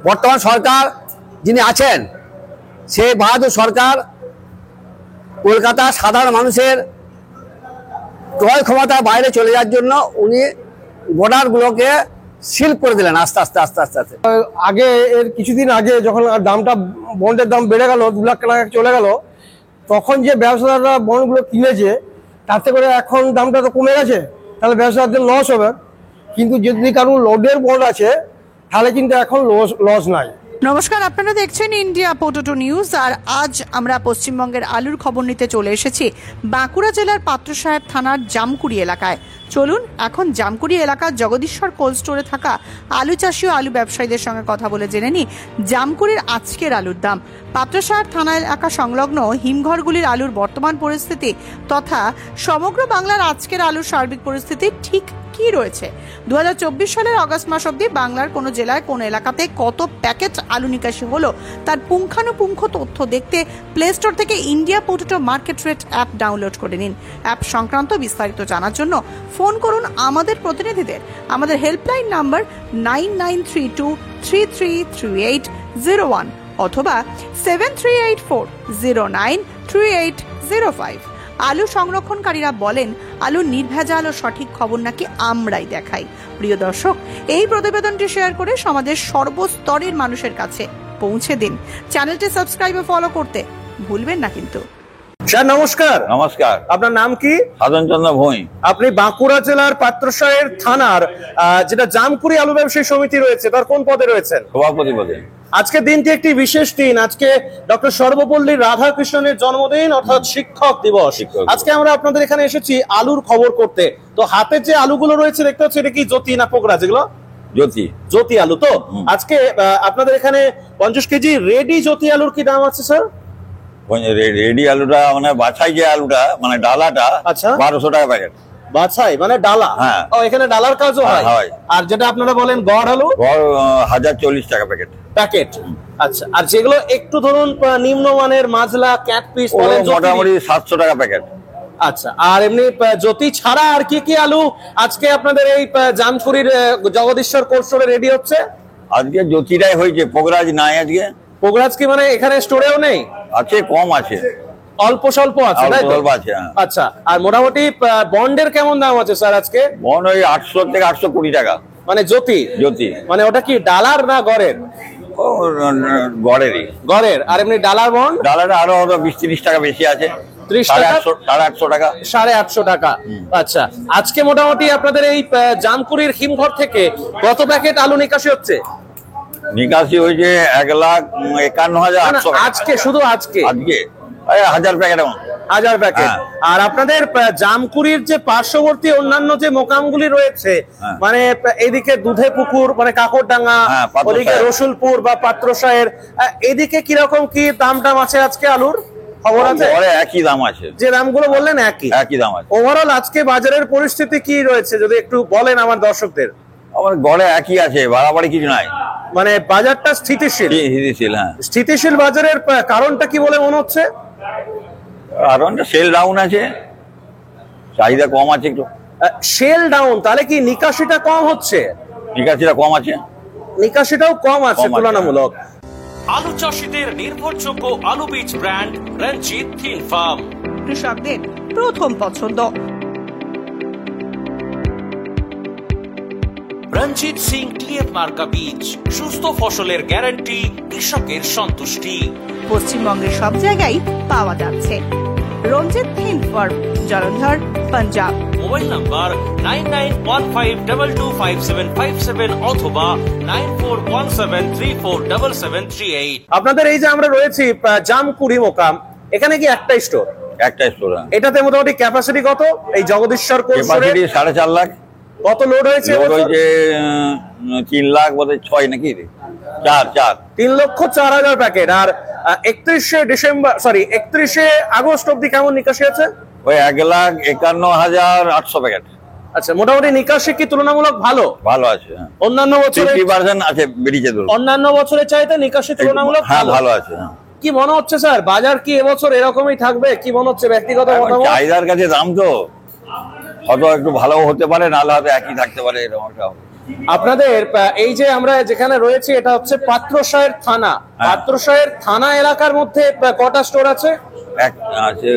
বর্তমান সরকার যিনি আছেন সেই বাহাদুর সরকার কলকাতা সাধারণ মানুষের ক্রয় ক্ষমতার বাইরে চলে যাওয়ার জন্য উনি বর্ডারগুলোকে সিল করে দিলেন আস্তে আস্তে আস্তে আস্তে আস্তে। আগে এর কিছুদিন আগে যখন দামটা বন্ডের দাম বেড়ে গেল, 2 লাখ টাকা চলে গেল, তখন যে ব্যবসাদাররা বন্ডগুলো কিনেছে তাতে করে এখন দামটা তো কমে গেছে, তাহলে ব্যবসাদারদের লস হবে। কিন্তু যদি কারোর লোডের বন্ড আছে তাহলে কিন্তু এখন লস নাই। নমস্কার, আপনারা দেখছেন ইন্ডিয়া পোটেটো নিউজ। আর আজ আমরা পশ্চিমবঙ্গের আলুর খবর নিতে চলে এসেছি বাঁকুড়া জেলার পাত্রসাহেব থানার জামকুড়ি এলাকায়। চলুন এখন জামকুড়ি এলাকার জগদীশ্বর কোল্ড স্টোরে থাকা আলু চাষি ও আলু ব্যবসায়ীদের সঙ্গে কথা বলে জেনে নিই জামকুড়ির আজকের আলুর দাম, পাত্রসাহেব থানা এলাকা সংলগ্ন হিমঘরগুলির আলুর বর্তমান পরিস্থিতি তথা সমগ্র বাংলার আজকের আলুর সার্বিক পরিস্থিতি ঠিক কি রয়েছে। 2024 সালের অগস্ট মাস অবধি বাংলার কোন জেলায় কোন এলাকাতে কত প্যাকেট আলু নিকাশি হলো তার পুঙ্খানুপুঙ্খ তথ্য দেখতে প্লে স্টোর থেকে India potato market rate app download করে নিন। অ্যাপ সংক্রান্ত বিস্তারিত জানার জন্য ফোন করুন আমাদের প্রতিনিধিদের। আমাদের হেল্পলাইন নাম্বার 9932333801 অথবা 7384093805। আলু সংরক্ষণকারীরা বলেন আলুর নির্ভেজাল ও সঠিক খবর নাকি আমরাই দেখাই। প্রিয় দর্শক, এই প্রতিবেদনটি শেয়ার করে সমাজের সর্বস্তরের মানুষের কাছে পৌঁছে দিন। চ্যানেলটি সাবস্ক্রাইব ও ফলো করতে ভুলবেন না কিন্তু। স্যার নমস্কার। নমস্কার। আপনার নাম কি? সাধন চন্দ্র ভূঁই। আপনি বাঁকুড়া জেলার পাত্রসাহেব থানার যেটা জামকুড়ি আলু ব্যবসায়ী সমিতি রয়েছে তার কোন পদে রয়েছেন? সভাপতি পদে। আজকে দিনটি একটি বিশেষ দিন। আজকে ডক্টর সর্বপল্লী রাধাকৃষ্ণনের জন্মদিন অর্থাৎ শিক্ষক দিবস। আজকে আমরা আপনাদের এখানে এসেছি আলুর খবর করতে। তো হাতে যে আলুগুলো রয়েছে দেখতে হচ্ছে এটা কি জ্যোতি না পোকরা? যেগুলো জ্যোতি। জ্যোতি আলু। তো আজকে আপনাদের এখানে 50 কেজি রেডি জ্যোতি আলুর কি দাম আছে স্যার? রেডি আলুটা মানে বাছাই যে আলুটা মানে ডালাটা 1200 টাকা প্যাকেট। বাছাই মানে ডালা? হ্যাঁ। ও এখানে ডালার কাজও হয়। আর যেটা আপনারা বলেন গড় আলু? গড় 1040 টাকা প্যাকেট। প্যাকেট। আচ্ছা, আর যেগুলো একটু ধরুন নিম্নমানের মাজলা ক্যাট পিস মোটামুটি 700 টাকা প্যাকেট। আচ্ছা, আর এমনি জ্যোতি ছাড়া আর কি কি আলু আজকে আপনাদের এই জামকুড়ির জগদীশ্বর কোল্ড স্টোরে রেডি হচ্ছে? আজকে জ্যোতিটাই হয়েছে, পোগরাজ নাই আজকে। পোগরাজ কি মানে এখানে স্টোরেও নেই? আছে, কম আছে, অল্প স্বল্প আছে, তাই তো? আচ্ছা, আর মোটামুটি বন্ডের কেমন দাম আছে স্যার আজকে? বন্ড ওই 800 থেকে 820 টাকা। মানে জ্যোতি? জ্যোতি মানে ওটা কি ডালার না গড়ের? গড়েরই। গড়ের। আর এমনি ডালার বন্ড? ডালাটা আরো 20-30 টাকা বেশি আছে। 30 টাকা? 850 টাকা। 850 টাকা। আচ্ছা, আজকে মোটামুটি আপনাদের এই জামকুড়ির হিমঘর থেকে কত প্যাকেট আলু নিকাশি হচ্ছে? নিকাশি হয়েছে 1,51,800। আজকে? শুধু আজকে? আজকে 1000 প্যাকেট। 1000 প্যাকেট। আর আপনাদের জামকুড়ির যে পার্শ্ববর্তী অন্যান্য যে মোকামগুলি রয়েছে মানে এদিকে দুধে পুকুর মানে কাকরডাঙ্গা, ওদিকে রসুলপুর বা পাত্রসাহের, এদিকে কিরকম কি দাম টাম আছে আজকে আলুর খবর আছে? একই দাম আছে, যে দামগুলো বললেন একই দাম আছে। ওভারঅল আজকে বাজারের পরিস্থিতি কি রয়েছে যদি একটু বলেন আমার দর্শকদের। আমার গড়ে একই আছে, বাড়াবাড়ি কিছু নাই, মানে বাজারটা স্থিতিশীল। হ্যাঁ। স্থিতিশীল বাজারের কারণটা কি বলে মনে হচ্ছে? কারণটা সেল ডাউন আছে, চাহিদা কম আছে একটু। সেল ডাউন, তাহলে কি নিকাশিটা কম হচ্ছে? নিকাশিটা কম আছে, নিকাশিটাও কম আছে তুলনামূলক। আলু চাষীদের নির্ভরযোগ্য আলু বীজ ব্র্যান্ড রঞ্জিত থিন ফার্ম, কৃষকদের প্রথম পছন্দ। রঞ্জিত সিং টিএফ মার্কা বীজ, সুস্থ ফসলের গ্যারান্টি, কৃষকের সন্তুষ্টি। পশ্চিমবঙ্গের সব জায়গায় পাওয়া যাচ্ছে। Ranjit thin farm, Jalandhar, Punjab. Mobile number 9915225757 অথবা 9417347738। আপনাদের এই যে আমরা রয়েছি জামকুড়ি মোকাম, এখানে কি একটা স্টোর? একটা স্টোর। এটাতে মোটামুটি ক্যাপাসিটি কত এই জগদীশ্বর কোল্ড স্টোরে? 4.5 লাখ। কত লোড হয়েছে? লোড হয়েছে 3 লাখ বোধহয় 6 নাকি 4 3,04,000 প্যাকেট। আর 31শে আগস্ট অব্দি কেমন নিকাশি আছে? ওই 1,51,800 প্যাকেট। আচ্ছা, মোটামুটি নিকাশি কি তুলনামূলক ভালো? ভালো আছে। অন্যান্য বছরে 50% আছে, বেরিয়েছে। অন্যান্য বছরের চাইতে নিকাশি তুলনামূলক ভালো আছে। কি মনে হচ্ছে স্যার, বাজার কি এবছর এরকমই থাকবে? কি মনে হচ্ছে ব্যক্তিগত মতামত? চাহিদার কাছে দাম তো হয়তো একটু ভালো হতে পারে, নাহলে হয়তো একই থাকতে পারে, এরকম একটা আপনাদের এই যে আমরা যেখানে রয়েছি এটা হচ্ছে পাত্রসায়ের থানা। পাত্রসায়ের থানা এলাকার মধ্যে কটা স্টোর আছে? আছে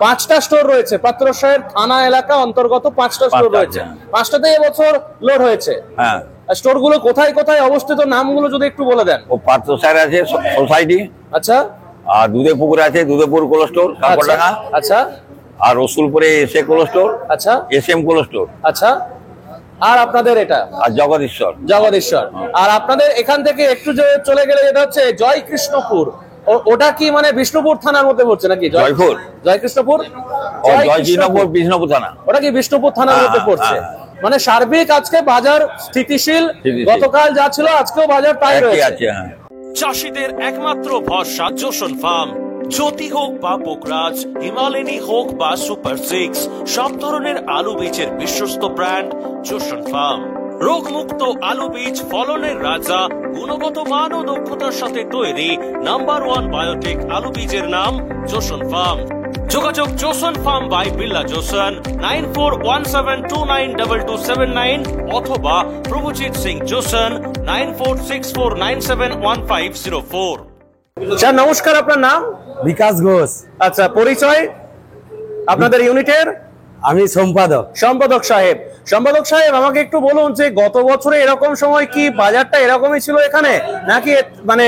5টা স্টোর রয়েছে। পাত্রসায়ের থানা এলাকা অন্তর্গত 5টা স্টোর রয়েছে। 5টাতে এবছর লোড হয়েছে। হ্যাঁ, স্টোর গুলো কোথায় কোথায় অবস্থিত নামগুলো যদি একটু বলে দেন। ও পাত্রসায়ের আছে সোসাইটি, আচ্ছা, আর দুধেপুকুর আছে দুধেপুর কোল্ড স্টোর কাকরডাঙ্গা, আচ্ছা, আর রসুলপুরে এসএ কোল্ড স্টোর, আচ্ছা, এসএম কোল্ড স্টোর, আচ্ছা, আর আপনাদের এটা আর জগদীশ্বর। আর আপনাদের এখান থেকে একটু চলে গেলে যেটা হচ্ছে জয়কৃষ্ণপুর, ওটা কি মানে বিষ্ণুপুর থানার মধ্যে পড়ছে নাকি? জয়কৃষ্ণপুর বিষ্ণুপুর থানা, ওটা কি বিষ্ণুপুর থানার মধ্যে পড়ছে? মানে সার্বিক আজকে বাজার স্থিতিশীল, গতকাল যা ছিল আজকেও বাজার তাই রয়েছে। চাষিদের একমাত্র ভরসা জোসন ফার্ম। জ্যোতি হোক বা পোকরাজ, হিমালয়ানি হোক বা সুপার 6, সব ধরনের আলু বীজের বিশ্বস্ত ব্র্যান্ড জোসন ফার্ম। রোগমুক্ত আলু বীজ, ফলনের রাজা, গুণগত মান ও দক্ষতার সাথে তৈরি নাম্বার 1 বায়োটেক আলু বীজের নাম জোসন ফার্ম। যোগাযোগ Joseon farm by Billah Joseon 9417292279 অথবা প্রভুজিৎ সিং জোসন 9464971504। স্যার নমস্কার, আপনার নাম? বিকাশ ঘোষ। আচ্ছা, পরিচয় আপনাদের ইউনিটের? আমি সম্পাদক সাহেব। আমাকে একটু বলুন যে গত বছরে এরকম সময় কি বাজারটা এরকমই ছিল এখানে, নাকি মানে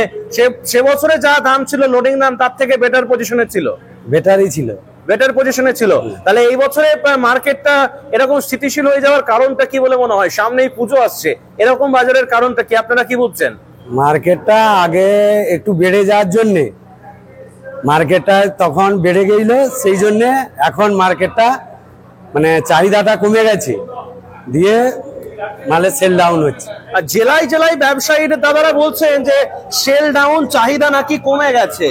সে বছরে যা দাম ছিল লোডিং দাম তার থেকে বেটার পজিশনে ছিল? বেটার পজিশনে ছিল। তাহলে এই বছরে মার্কেটটা এরকম স্থিতিশীল হয়ে যাওয়ার কারণটা কি বলে মনে হয়? সামনেই পুজো আসছে, এরকম বাজারের কারণটা কি, আপনারা কি বুঝছেন? মার্কেটটা আগে একটু বেড়ে যাওয়ার জন্য মার্কেটটা তখন বেড়ে গেল, সেই জন্য এখন মার্কেটটা মানে চাহিদাটা কমে গেছে, দিয়ে মালের সেল ডাউন হচ্ছে। আর জেলায় জেলায় ব্যবসায়ীরা দাদারা বলছেন যে সেল ডাউন, চাহিদা নাকি কমে গেছে।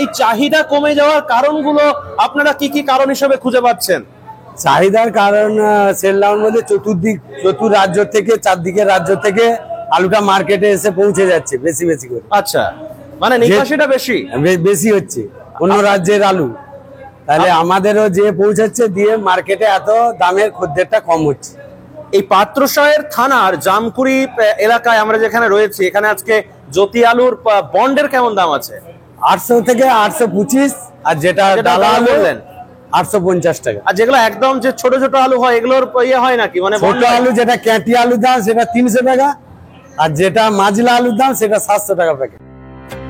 এই চাহিদা কমে যাওয়ার কারণগুলো আপনারা কি কি কারণ হিসেবে খুঁজে পাচ্ছেন? চাহিদার কারণ সেল ডাউন বলতে চতুর রাজ্য থেকে, চারদিকের রাজ্য থেকে আলুটা মার্কেটে এসে পৌঁছে যাচ্ছে বেশি বেশি করে। আচ্ছা, মানে নিকাশিটা বেশি হচ্ছে অন্য রাজ্যের আলু, তাহলে আমাদেরও যে পৌঁছাচ্ছে, দিয়ে মার্কেটে এত দামের খদ্দেরটা কম হচ্ছে। এই পাত্রসায়ের থানার জামকুড়ি এলাকায় আমরা যেখানে রয়েছি, এখানে আজকে জ্যোতি আলুর বন্ডের কেমন দাম আছে? 800 থেকে 825, আর যেটা ডালা আলু 850 টাকা। আর যেগুলো একদম যে ছোট ছোট আলু হয় এগুলোর ইয়ে হয় নাকি, মানে ছোট আলু যেটা ক্যাটি আলুর দাম সেটা 300 টাকা, আর যেটা মাজলা আলুর দাম সেটা 700 টাকা প্যাকেট।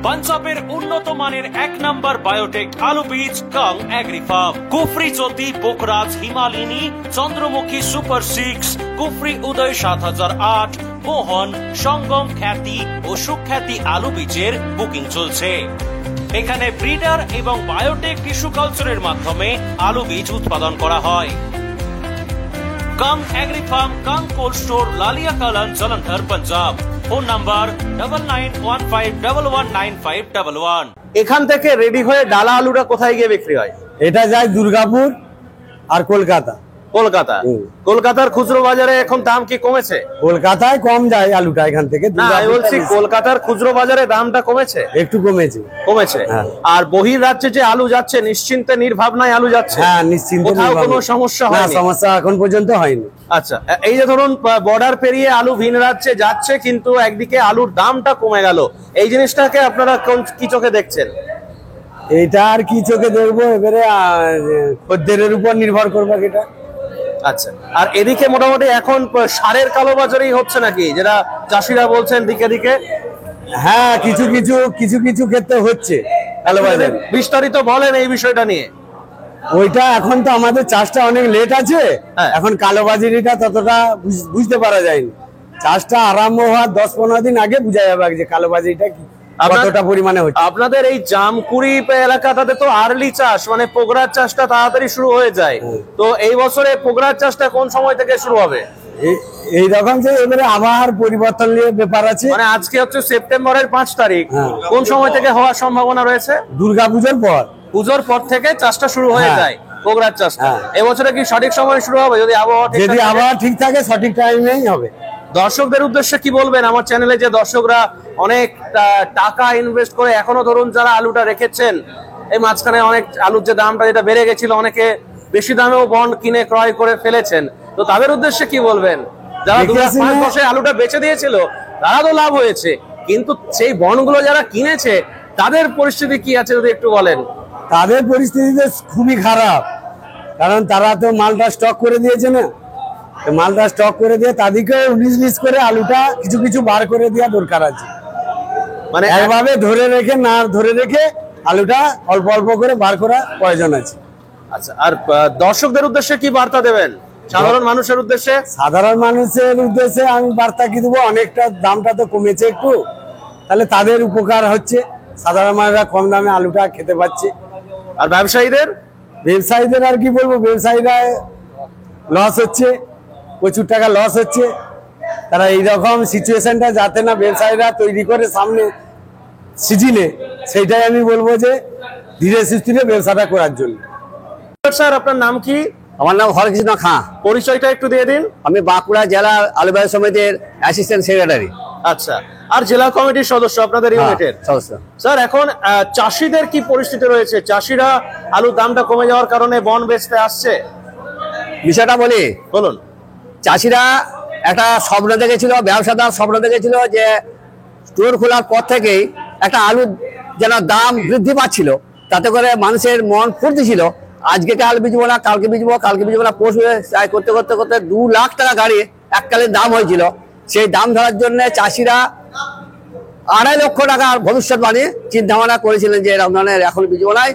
পাঞ্জাবের উন্নত মানের 1 নাম্বার বায়োটেক আলু বীজ কাং এগ্রি ফার্ম। কুফরি জ্যোতি, পোকরাজ, হিমালিনী, চন্দ্রমুখী সুপার 6, কুফরি উদয় 7008, মোহন, সঙ্গম খ্যাতি ও সুখ্যাতি আলু বীজের বুকিং চলছে। এখানে ব্রিডার এবং বায়োটেক টিস্যু কালচারের মাধ্যমে আলু বীজ উৎপাদন করা হয়। Kang agri farm, Kang cold store, Lalia Kalan, Jalandhar, Punjab. Phone number 9915119511। এখান থেকে রেডি হয়ে ডালা আলুটা কোথায় গিয়ে বিক্রি হয়? এটা যায় দুর্গাপুর আর কলকাতা। কলকাতার খুচরো বাজারে এখন দাম কি কমেছে? কলকাতায় কম যায় আলুটা এখান থেকে। না, আমি বলছি কলকাতার খুচরো বাজারে দামটা কমেছে? একটু কমেছে। আর বহির রাজ্যে যে আলু যাচ্ছে নিশ্চিন্তে নির্ভাবনায় আলু যাচ্ছে? হ্যাঁ, নিশ্চিন্তে। কোথাও কোনো সমস্যা হয়নি? সমস্যা এখন পর্যন্ত হয়নি। আচ্ছা, এই যে ধরুন বর্ডার পেরিয়ে আলু ভিন রাজ্যে যাচ্ছে, কিন্তু একদিকে আলুর দামটা কমে গেল, এই জিনিসটাকে আপনারা কি চোখে দেখছেন? এইটা আর কি চোখে দেখবো, এবারে খদ্দেরের উপর নির্ভর করবো এটা। আচ্ছা, আর এদিকে মোটামুটি এখন সারের কালোবাজারি হচ্ছে নাকি, যেটা চাষিরা বলছেন দিকে দিকে? হ্যাঁ, কিছু কিছু ক্ষেত্রে হচ্ছে কালোবাজারি। বিস্তারিত বলেন এই বিষয়টা নিয়ে। ওইটা এখন তো আমাদের চাষটা অনেক লেট আছে, এখন কালোবাজারিটা ততটা বুঝতে পারা যায়নি। চাষটা আরম্ভ হওয়ার 10-15 দিন আগে বোঝা যাবে যে কালোবাজারিটা কি কতটা পরিমাণে হচ্ছে। আপনাদের এই জামকুড়ি এলাকাটাতে তো আর্লি চাষ, মানে পোগরার চাষটা তাড়াতাড়ি শুরু হয়ে যায়, তো এই বছরে পোগরার চাষটা কোন সময় থেকে শুরু হবে? এইরকম যে এবারে আবার পরিবর্তন নিয়ে ব্যাপার আছে। মানে আজকে হচ্ছে সেপ্টেম্বরের 5 তারিখ, কোন সময় থেকে হওয়ার সম্ভাবনা রয়েছে? পুজোর পর থেকে চাষটা শুরু হয়ে যায় পোগরার চাষটা। এবছরে কি সঠিক সময় শুরু হবে? যদি আবহাওয়া ঠিক থাকে সঠিক টাইমেই হবে। দর্শকদের উদ্দেশ্যে কি বলবেন? আমার চ্যানেলে যে দর্শকরা অনেক টাকা ইনভেস্ট করে এখনো ধরুন যারা আলুটা রেখেছেন, এই মাঝখানে অনেক আলুর যে দামটা যেটা বেড়ে গেছিল, অনেকে বেশি দামেও বন্ড কিনে ক্রয় করে ফেলেছেন, তো তাদের উদ্দেশ্যে কি বলবেন? যারা দেখে আসি না। 2005-10 আলুটা বেচে দিয়েছিল তারা তো লাভ হয়েছে, কিন্তু সেই বন্ডগুলো যারা কিনেছে তাদের পরিস্থিতি কি আছে যদি একটু বলেন। তাদের পরিস্থিতি তো খুবই খারাপ, কারণ তারা তো মালটা স্টক করে দিয়েছে না, তো মালটা স্টক করে দিয়ে তাদেরকে উনিশ করে আলুটা কিছু কিছু বার করে দেওয়া দরকার আছে। মানে একভাবে ধরে রেখে আলুটা অল্প অল্প করে বার করা প্রয়োজন আছে। আচ্ছা, আর দর্শকদের উদ্দেশ্যে কি বার্তা দেবেন, সাধারণ মানুষের উদ্দেশ্যে? সাধারণ মানুষের উদ্দেশ্যে আমি বার্তা কি দেবো, অনেকটা দামটা তো কমেছে একটু, তাহলে তাদের উপকার হচ্ছে, সাধারণ মানুষরা কম দামে আলুটা খেতে পাচ্ছে। আর ব্যবসায়ীদের আর কি বলবো, ব্যবসায়ীরা লস হচ্ছে, প্রচুর টাকা লস হচ্ছে। তারা এইরকম সিচুয়েশনটা যাতে না ব্যবসায়ীরা তৈরি করে সামনে সিজনে, সেইটাই আমি বলবো যে ধীরে সুস্থিরে ব্যবসাটা করার জন্য। স্যার আপনার নাম কি? আমার নাম হরকৃষ্ণ খাঁ। পরিচয়টা একটু দিয়ে দিন। আমি বাঁকুড়া জেলা আলু ব্যবসা সমিতির অ্যাসিস্ট্যান্ট সেক্রেটারি। আচ্ছা, আর জেলা কমিটির সদস্য আপনাদের ইউনিটের। স্যার এখন চাষিদের কি পরিস্থিতি রয়েছে? চাষিরা আলুর দামটা কমে যাওয়ার কারণে বন বেচতে আসছে, বিষয়টা বলি, বলুন। চাষিরা একটা স্বপ্ন দেখেছিল, ব্যবসাদার স্বপ্ন দেখেছিল যে স্টোর খোলার পর থেকেই একটা আলুর যেন দাম বৃদ্ধি পাচ্ছিল, তাতে করে মানুষের মন ফুর্তি ছিল। আজকে কাল বিজবো না, কালকে বিজবো না, পরশু চাই করতে করতে করতে 2 লাখ টাকা গাড়ি এককালীন দাম হয়েছিল। সেই দাম ধরার জন্য চাষিরা 2.5 লক্ষ টাকার ভবিষ্যৎবাণী চিন্তা ভাবনা করেছিলেন যে এরকম ধরনের এখন বিজবো নাই,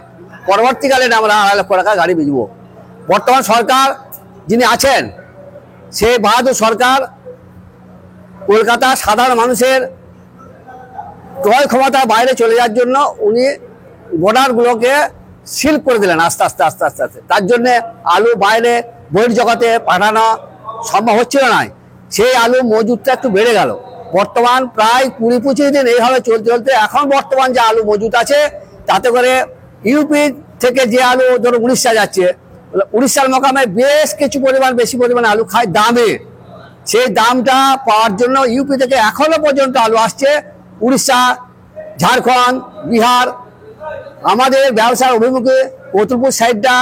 পরবর্তীকালে আমরা 2.5 লক্ষ টাকা গাড়ি বিজবো। বর্তমান সরকার যিনি আছেন, সেই বাহাদুর সরকার কলকাতা সাধারণ মানুষের ক্রয় ক্ষমতার বাইরে চলে যাওয়ার জন্য উনি বর্ডারগুলোকে সিল করে দিলেন আস্তে আস্তে আস্তে আস্তে আস্তে। তার জন্য আলু বাইরে বহির্জগতে পাঠানো সম্ভব হচ্ছিল না। সেই আলু মজুদটা একটু বেড়ে গেল। বর্তমান প্রায় 20-25 দিন এইভাবে চলতে চলতে এখন বর্তমান যে আলু মজুদ আছে, তাতে করে ইউপি থেকে যে আলু ধরো উড়িষ্যা যাচ্ছে, উড়িষ্যার মোকামে বেশ কিছু বেশি পরিমাণে আলু খায় দামে। সেই দামটা পাওয়ার জন্য ইউপি থেকে এখনো পর্যন্ত আলু আসছে উড়িষ্যা, ঝাড়খণ্ড, বিহার। আমাদের ব্যবসার অভিমুখে কতুলপুর সাইডটা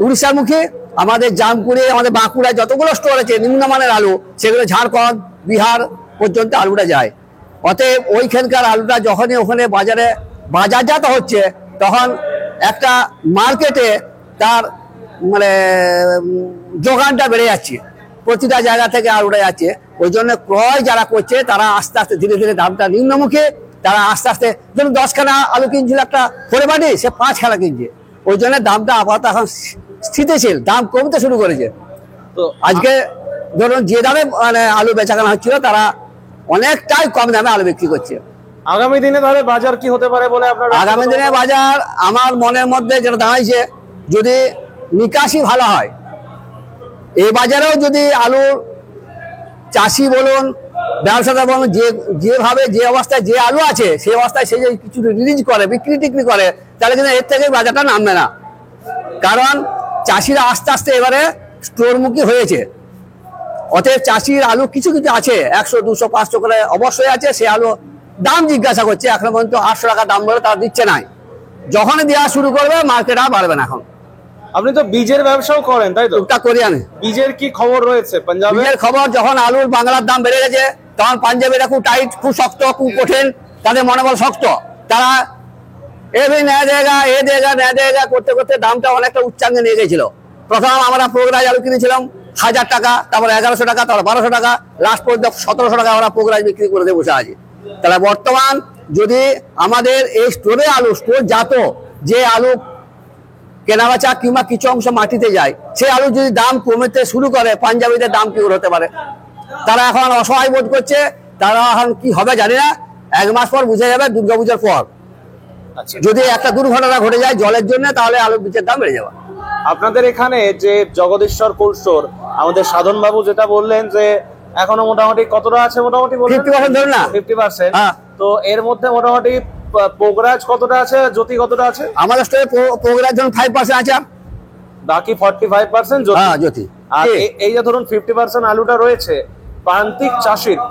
উড়িষ্যার মুখে, আমাদের জামপুরে, আমাদের বাঁকুড়ায় যতগুলো স্টোর আছে নিম্নমানের আলু, সেগুলো ঝাড়খণ্ড, বিহার পর্যন্ত আলুটা যায়। অতএব ওইখানকার আলুটা যখনই ওখানে বাজারজাত হচ্ছে, তখন একটা মার্কেটে তার মানে যোগানটা বেড়ে যাচ্ছে, প্রতিটা জায়গা থেকে আলুটা যাচ্ছে। ওই জন্য ক্রয় যারা করছে তারা আস্তে আস্তে ধীরে ধীরে দামটা নিম্নমুখে, তারা আস্তে আস্তে ধরুন 10খানা আলু কিনছিল একটা ফোরে বাড়ি, সে 5খানা কিনছে। ওই জন্য দামটা আপাতত এখন স্থিতিশীল, দাম কমতে শুরু করেছে। তো আজকে ধরুন যে দামে মানে আলু বেচাকেনা হচ্ছিল, তারা অনেকটাই কম দামে আলু বিক্রি করছে। আগামী দিনে তাহলে বাজার কি হতে পারে বলে আপনার? আগামী দিনে বাজার আমার মনের মধ্যে যেটা দাঁড়াইছে, যদি নিকাশি ভালো হয়, এই বাজারেও যদি আলুর চাষি বলুন, ব্যবসাদার বলুন, যেভাবে যে অবস্থায় যে আলু আছে সেই অবস্থায় সে যদি কিছু রিলিজ করে, বিক্রি টিক্রি করে, তাহলে কিন্তু এর থেকে বাজারটা নামবে না। কারণ চাষিরা আস্তে আস্তে এবারে স্টোরমুখী হয়েছে। অতএব চাষির আলু কিছু কিছু আছে 100, 200, 500 করে অবশ্যই আছে, সে আলু দাম জিজ্ঞাসা করছে। এখনো পর্যন্ত 800 টাকা দাম বলে তারা দিচ্ছে নাই। যখনই দেওয়া শুরু করবে মার্কেট আর বাড়বে না। এখন আপনি তো বীজের ব্যবসাও করেন, তাই তো? টুকটাক করি আমি। বীজের কি খবর রয়েছে পাঞ্জাবে? বীজের খবর, যখন আলুর বাংলার দাম বেড়ে গেছে, তখন পাঞ্জাবিরা খুব টাইট, খুব শক্ত, খুব কঠিন, তাদের মনোবল শক্ত। তারা নেয়া করতে করতে দামটা অনেকটা উচ্চাঙ্গে নিয়ে গেছিল। প্রথম আমরা পোগরাজ আলু কিনেছিলাম 1000 টাকা, তারপর 1100 টাকা, তারপর 1200 টাকা, লাস্ট পর্যন্ত 1700 টাকা আমরা পোগরাজ বিক্রি করে দিয়ে বসে আছি। তাহলে বর্তমান যদি আমাদের এই স্টোরে আলু, স্টোর জাত যে আলু কেনাবেচা কিংবা কিছু অংশ মাটিতে যায়, সেই আলু যদি দাম কমতে শুরু করে, পাঞ্জাবিদের দাম কি হতে পারে? তারা এখন অসহায় বোধ করছে। তারা এখন কি হবে জানি না, 1 মাস পর বুঝে যাবে, দুর্গাপূজার পর। যদি একটা দুর্ঘটনা ঘটে যায় জলের জন্য, তাহলে আলুর বীজের দাম বেড়ে যাবে। আপনাদের এখানে যে জগদীশ্বর কোল্ড স্টোর, আমাদের সাধন বাবু যেটা বললেন যে এখনো মোটামুটি কতটা আছে? মোটামুটি 50% ধরুন না। 50%। তো এর মধ্যে মোটামুটি পোগরাজ কতটা আছে, জ্যোতি কতটা আছে? আমাদের স্টোরে পোগরাজ ধরুন 5% আছে, বাকি 45% জ্যোতি। আর এই যে ধরুন 50% আলুটা রয়েছে,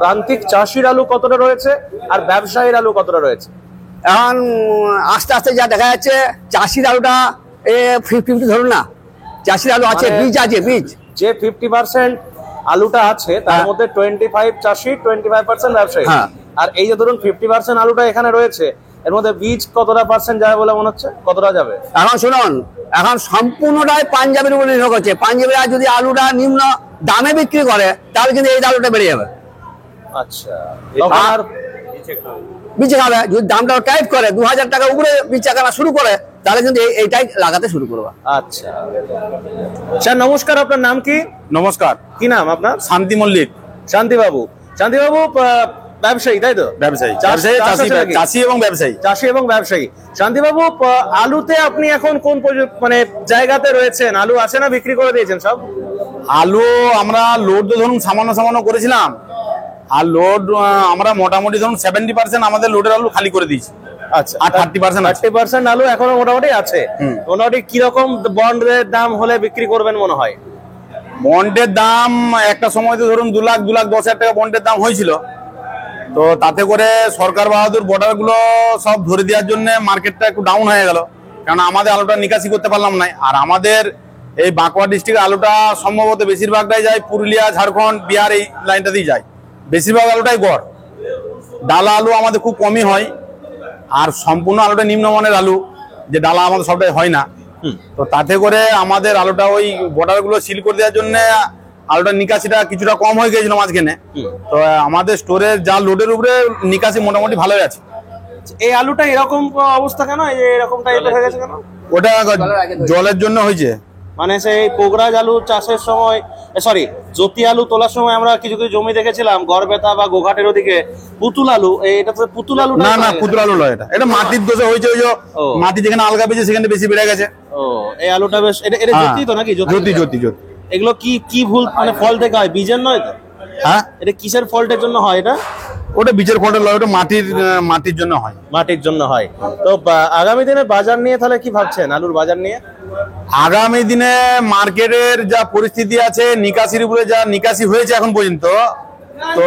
প্রান্তিক চাষির আলু কতটা রয়েছে আর ব্যবসায়ীর আলু কতটা রয়েছে? এখন আস্তে আস্তে যা দেখা যাচ্ছে, চাষির আলুটা 50-50 ধরুন না। চাষির আলু আছে, বীজ আছে, বীজ যে 50% আলুটা আছে তার হ্যাঁ। মধ্যে 25 চাষি 25% ব্যবসায়ী, হ্যাঁ। আর এই যে ধরুন 50% আলুটা এখানে রয়েছে, এর মধ্যে বীজ কতটা পার্সেন্ট যাবে বলে মনে হচ্ছে, কতটা যাবে? এখন শুনুন, এখন সম্পূর্ণটাই পাঞ্জাবের উপর নির্ভর করছে। পাঞ্জাবিরা যদি আলুটা নিম্ন দামে বিক্রি করে তাহলে কিন্তু এই আলুটা বেড়ে যাবে, আচ্ছা, তখন আর বিচে খাবে। যদি দামটা টাইট করে 2000 টাকা উপরে বিচা কেনা শুরু করে তাহলে কিন্তু এইটাই লাগাতে শুরু করবে। আচ্ছা স্যার নমস্কার, আপনার নাম কি? নমস্কার, কি নাম আপনার? শান্তি মল্লিক। শান্তিবাবু। শান্তিবাবু ব্যবসায়ী তাই তো? ব্যবসায়ী, চাষ আছে নাকি? চাষি এবং ব্যবসায়ী। চাষি এবং ব্যবসায়ী। শান্তিবাবু, আলুতে আপনি এখন কোন মানে জায়গাতে রয়েছেন? আলু আছে না বিক্রি করে দিয়েছেন সব? আলু আমরা লোড তো ধরুন সামান্য সামান্য করেছিলাম, আর লোড আমরা মোটামুটি ধরুন 70% আমাদের লোডের আলু খালি করে দিয়েছি। আচ্ছা, আর 30% আলু এখনো মোটামুটি আছে। মোটামুটি কিরকম বন্ডের দাম হলে বিক্রি করবেন মনে হয়? বন্ডের দাম একটা সময় তো ধরুন 2 লাখ 2,10,000 টাকা বন্ডের দাম হয়েছিল। তো তাতে করে সরকার বাহাদুর বর্ডার গুলো সব ধরে দেওয়ার জন্য মার্কেটটা একটু ডাউন হয়ে গেল, কারণ আমাদের আলুটা নিকাশি করতে পারলাম না। আর আমাদের এই বাঁকুড়া ডিস্ট্রিক্টের আলুটা সম্ভবত বেশিরভাগটাই যায় পুরুলিয়া, ঝাড়খণ্ড, বিহার, এই লাইনটা দিয়ে যায়। বেশিরভাগ আলুটাই গড়, ডালা আলু আমাদের খুব কমই হয়। আর সম্পূর্ণ আলুটা নিম্নমানের আলু, যে ডালা আমাদের সবটাই হয় না। তো তাতে করে আমাদের আলুটা ওই বর্ডার গুলো সিল করে দেওয়ার জন্য আলুটার নিকাশিটা কিছুটা কম হয়ে গেছিল মাঝখানে। তো আমাদের স্টোরের যা লোডের উপরে নিকাশি মোটামুটি ভালোই আছে। এই আলুটা এরকম অবস্থা কেন, এরকম টাইপের হয়ে গেছে কেন? ওটা জলের জন্য হয়েছে। মানে সেই পোগরাজ আলু চাষের সময়, সরি জ্যোতি আলু তোলার সময় আমরা কিছু কিছু জমি দেখেছিলাম গড়বেতা বা গোঘাটের ওদিকে পুতুল আলু, এটা তো পুতুল আলু না, না পুতুল আলু নয়, এটা মাটির দোষে হয়েছে। ওই যে মাটি যেখানে আলগা পেয়েছে সেখানে বেশি বেড়ে গেছে। ও, এই আলুটা বেশ, এটা জ্যোতি তো নাকি? জ্যোতি। এগুলো কি ভুল মানে ফল থেকে হয়, বীজের নয় তো? হ্যাঁ, এটা কিসের ফল্টের জন্য হয় এটা? ওটা বীজের ফলটা নয়, ওটা মাটির জন্য হয়। মাটির জন্য হয়। তো আগামী দিনে বাজার নিয়ে তাহলে কি ভাবছেন, আলুর বাজার নিয়ে? আগামী দিনে মার্কেটের যা পরিস্থিতি আছে, নিকাশির উপরে যা নিকাশি হয়েছে এখন পর্যন্ত, তো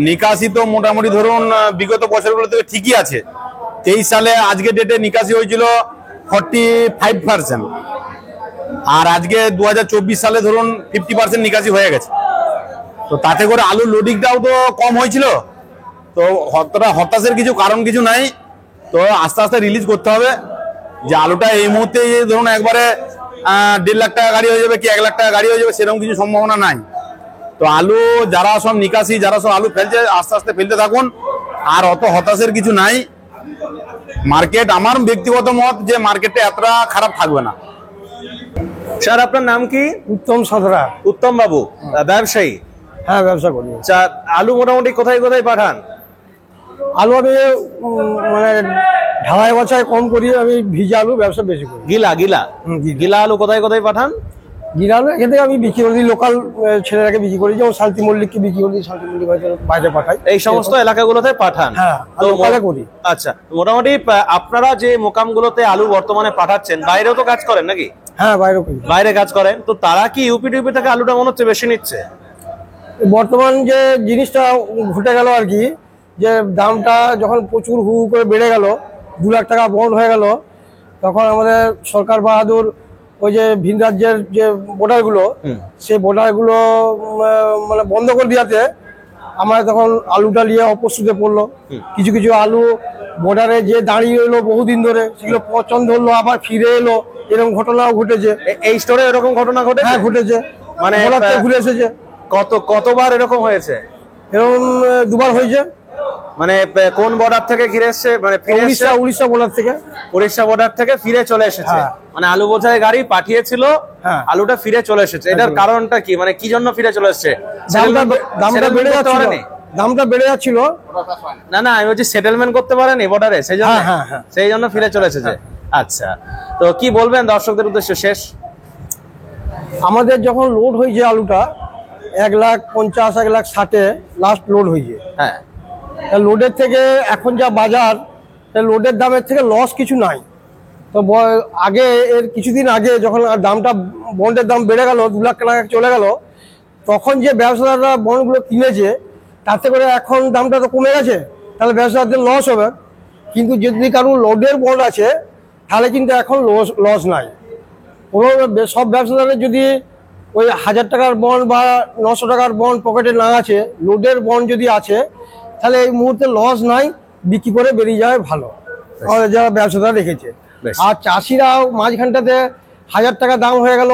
নিকাশি তো মোটামুটি ধরুন বিগত বছরগুলো থেকে ঠিকই আছে। 23 সালে আজকে ডেটে নিকাশি হয়েছিল 45%, আর আজকে 2024 সালে ধরুন 50% নিকাশি হয়ে গেছে। তো তাতে করে আলুর লোডিংটাও তো কম হয়েছিল। তো হতাশের কারণ কিছু নাই। তো আস্তে আস্তে রিলিজ করতে হবে যে আলুটা এই মুহূর্তে ধরুন একবারে 1.5 লাখ টাকা গাড়ি হয়ে যাবে কি 1 লাখ টাকা গাড়ি হয়ে যাবে, সেরকম কিছু সম্ভাবনা নাই। তো আলু যারা সব নিকাশি, যারা সব আলু ফেলছে, আস্তে আস্তে ফেলতে থাকুন। আর অত হতাশের কিছু নাই। মার্কেট, আমার ব্যক্তিগত মত যে মার্কেটে এতটা খারাপ থাকবে না। স্যার আপনার নাম কি? উত্তম সাঁতরা। উত্তম বাবু, ব্যবসায়ী? হ্যাঁ, ব্যবসা করি। আলু মোটামুটি কোথায় কোথায় পাঠান? আলু আমি মানে ঢালাই বাছায় কম করি, আমি ভিজা আলু ব্যবসা বেশি করি। গিলা আলু কোথায় কোথায় পাঠান? গিরা আলু এখান থেকে আমি বিক্রি করি, লোকাল ছেলেরাকে বিক্রি করি, যেমন শান্তি মল্লিককে বিক্রি করি, শান্তি মল্লিক বাইরে পাঠাই। এই সমস্ত এলাকাগুলোতে পাঠান? হ্যাঁ, লোকালে করি। আচ্ছা, মোটামুটি আপনারা যে মোকামগুলোতে আলু বর্তমানে পাঠাচ্ছেন, বাইরেও তো কাজ করেন নাকি? হ্যাঁ, বাইরে করি। বাইরে কাজ করেন, তো তারা কি ইউপি টিউপি থেকে আলুটা মনে হচ্ছে বেশি নিচ্ছে? বর্তমান যে জিনিসটা ঘটে গেল আর কি, যে দামটা যখন প্রচুর হু করে বেড়ে গেল, 2 লাখ টাকা বন্ড হয়ে গেল, তখন আমাদের সরকার বাহাদুর ওই যে ভিন রাজ্যের যে বর্ডারগুলো, সেই বর্ডারগুলো মানে বন্ধ করে দেওয়াতে আমরা তখন আলুটা নিয়ে অপ্রস্তুতে পড়লো। কিছু কিছু আলু বর্ডারে যে দাঁড়িয়ে এলো বহুদিন ধরে, সেগুলো পছন্দ হলো, আবার ফিরে এলো, এরকম ঘটনাও ঘটেছে। এই স্টোরে এরকম ঘটনা ঘটেছে? হ্যাঁ, ঘটেছে। মানে ঘুরে এসেছে। কতবার এরকম হয়েছে? এরকম 2বার হয়েছে। মানে কোন বর্ডার থেকে ঘিরে এসছে, মানে উড়িষ্যা বর্ডার থেকে? উড়িষ্যা বর্ডার থেকে ফিরে চলে এসেছে। মানে আলু বোঝাই গাড়ি পাঠিয়েছিল, আলুটা ফিরে চলে এসেছে। এটার কারণটা কি, মানে কি জন্য ফিরে চলে এসেছে? দামটা বেড়ে যাচ্ছিল। দামটা বেড়ে যাচ্ছিল। না, আমি বলছি সেটেলমেন্ট করতে পারেনি বর্ডারে, সেই জন্য ফিরে চলে এসেছে। আচ্ছা, তো কি বলবেন দর্শকদের উদ্দেশ্যে শেষ? আমাদের যখন লোড হয়েছে আলুটা 1,50,000 1,60,000 লাস্ট লোড হয়েছে। হ্যাঁ, লোডের থেকে এখন যা বাজার, লোডের দামের থেকে লস কিছু নাই। তো আগে এর কিছুদিন আগে যখন দামটা বন্ডের দাম বেড়ে গেল, 2 লাখ টাকা চলে গেল, তখন যে ব্যবসাদাররা বন্ডগুলো কিনেছে, তাতে করে এখন দামটা তো কমে গেছে, তাহলে ব্যবসাদারদের লস হবে। কিন্তু যদি কারো লোডের বন্ড আছে তাহলে কিন্তু এখন লস নাই। কোনো সব ব্যবসাদারের যদি ওই 1000 টাকার বন্ড বা 900 টাকার বন্ড পকেটে না আছে, লোডের বন্ড যদি আছে, তাহলে এই মুহূর্তে লস নাই, বিক্রি করে বেরিয়ে যাওয়া ভালো আমাদের যারা ব্যবসাদার রেখেছে। আর চাষিরাও মাঝখানটাতে 1000 টাকা দাম হয়ে গেল,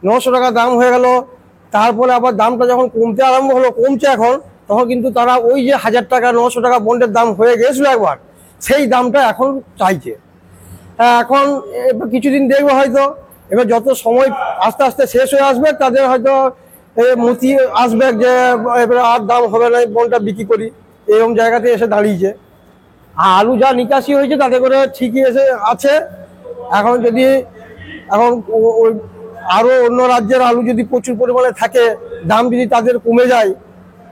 900 টাকা দাম হয়ে গেল, তারপরে আবার দামটা যখন কমতে আরম্ভ হলো, কমছে এখন, তখন কিন্তু তারা ওই যে 1000 টাকা 900 টাকা বন্ডের দাম হয়ে গেছিল একবার, সেই দামটা এখন চাইছে। এখন কিছুদিন দেখবে হয়তো, এবার যত সময় আস্তে আস্তে শেষ হয়ে আসবে, তাদের হয়তো মতি আসবে যে এবারে আর দাম হবে না, বন্ডটা বিক্রি করি, এরকম জায়গাতে এসে দাঁড়িয়েছে। আর আলু যা নিকাশি হয়েছে তাতে করে ঠিকই এসে আছে। এখন যদি ওই আরো অন্য রাজ্যের আলু যদি প্রচুর পরিমাণে থাকে, দাম যদি তাদের কমে যায়,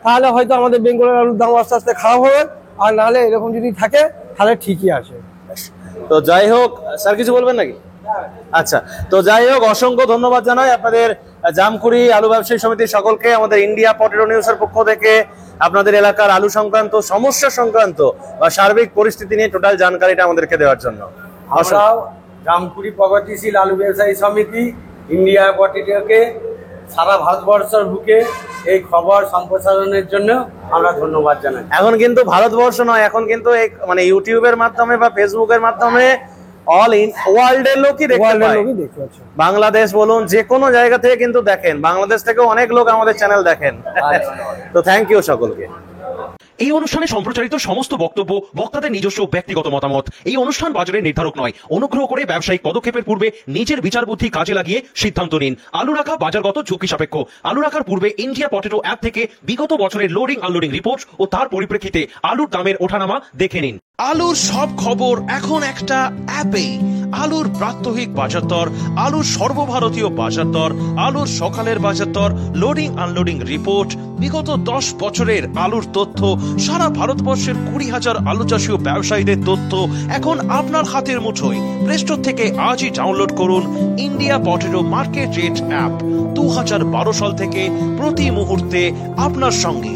তাহলে হয়তো আমাদের বেঙ্গলের আলুর দাম আস্তে আস্তে খারাপ হবে, আর নাহলে এরকম যদি থাকে তাহলে ঠিকই আছে। তো যাই হোক, স্যার কিছু বলবেন নাকি? আচ্ছা, তো যাই হোক, অসংখ্য ধন্যবাদ জানাই আপনাদের জামকুড়ি আলু ব্যবসায়ী সমিতির সকলকে, আমাদের ইন্ডিয়া পটেটো নিউজের পক্ষ থেকে আপনাদের এলাকার আলু সংক্রান্ত সমস্যা সংক্রান্ত বা সার্বিক পরিস্থিতি নিয়ে টোটাল জানকারিটা আমাদেরকে দেওয়ার জন্য। আমরাও জামকুড়ি প্রগতিশীল আলু ব্যবসায়ী সমিতি ইন্ডিয়া পটেটোকে সারা ভারতবর্ষের বুকে এই খবর সম্প্রসারণের জন্য আমরা ধন্যবাদ জানাই। এখন কিন্তু ভারতবর্ষ নয়, এখন কিন্তু মানে ইউটিউবের মাধ্যমে বা ফেসবুকের মাধ্যমে অল ইন ওয়ার্ল্ডের লোকই দেখতে পায়। বাংলাদেশ বলুন, যে কোনো জায়গা থেকে কিন্তু দেখেন, বাংলাদেশ থেকেও অনেক লোক আমাদের চ্যানেল দেখেন। তো থ্যাংক ইউ সকলকে। এই অনুষ্ঠানে সম্প্রচারিত সমস্ত বক্তব্য বক্তাদের নিজস্ব ব্যক্তিগত মতামত। এই অনুষ্ঠান বাজারের নির্ধারক নয়। অনুগ্রহ করে ব্যবসায়িক পদক্ষেপের পূর্বে নিজের বিচার বুদ্ধি কাজে লাগিয়ে সিদ্ধান্ত নিন। আলু রাখা বাজারগত ঝুঁকি সাপেক্ষ। আলু রাখার পূর্বে ইন্ডিয়া পটেটো অ্যাপ থেকে বিগত বছরের লোডিং আনলোডিং রিপোর্ট ও তার পরিপ্রেক্ষিতে আলুর দামের ওঠানামা দেখে নিন। আলুর সব খবর এখন একটা অ্যাপেই। আলুর প্রাত্যহিক বাজার দর, আলুর সর্বভারতীয় বাজার দর, আলুর সকালের বাজার দর, লোডিং আনলোডিং রিপোর্ট, বিগত 10 বছরের আলুর তথ্য, সারা ভারতবর্ষের 20,000 আলু চাষী ও ব্যবসায়ীদের তথ্য এখন আপনার হাতের মুঠোয়। প্লে স্টোর থেকে আজই ডাউনলোড করুন India potato market rate app. 2012 সাল থেকে প্রতি মুহূর্তে আপনার সঙ্গে।